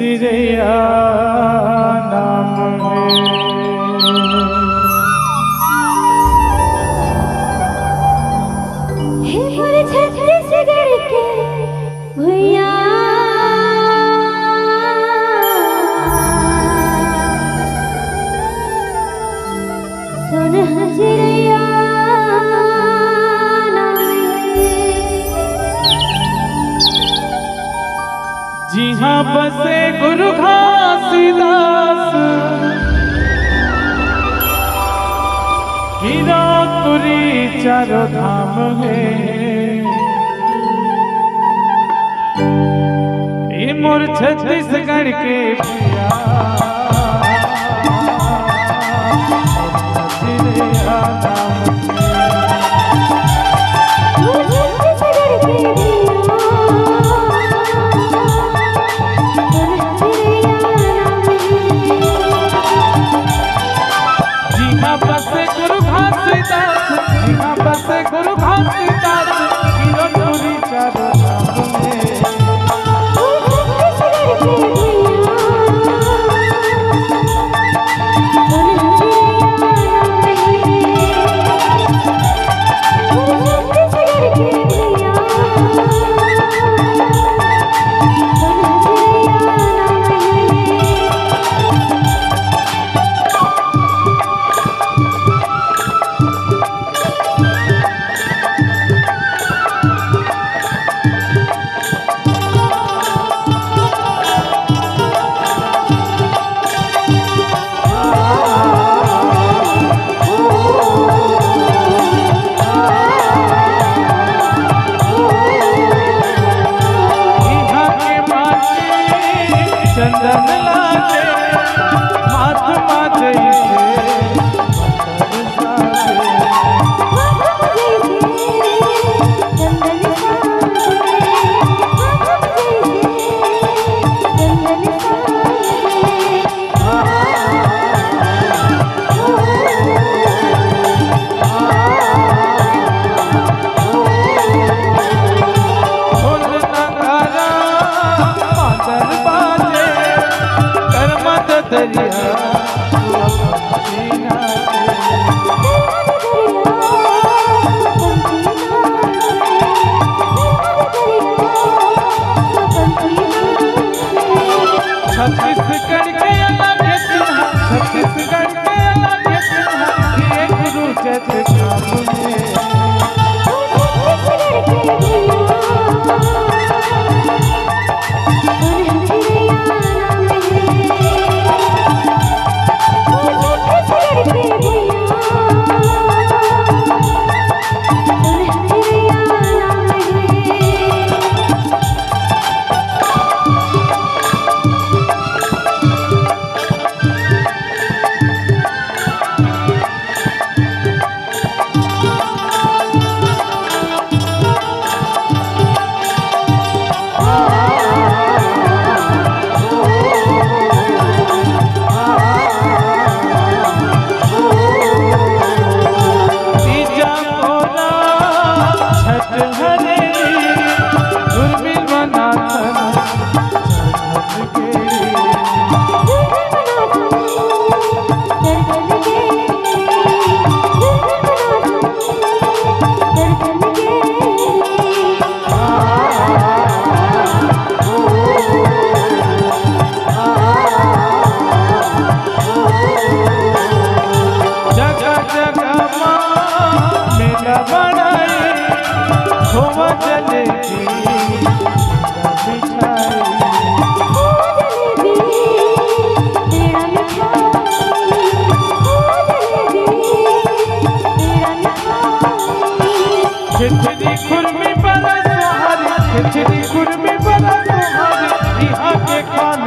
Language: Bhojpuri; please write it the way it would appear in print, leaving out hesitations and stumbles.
चिड़ैया नाम है। हे मोर छत्तीसगढ़ के भैया सुन चिड़ैया नाम है। जी हाँ बसे गुरु घासीदास गिरौतपुरी चारों धाम है। ये मोर छत्तीसगढ़ के भैया चिड़ैया नाम गुरु घासीदास गिरौतपुरी चारों धाम है। चंदन लागे महात्मा जैसे दरिया छत्तीसगढ़ के अलग छत्तीसगढ़ के अलग ये गुरु जग धाम है। खिचड़ी खुरमी बड़ा सोहारी, खिचड़ी खुरमी बड़ा सोहारी, यहाँ के खान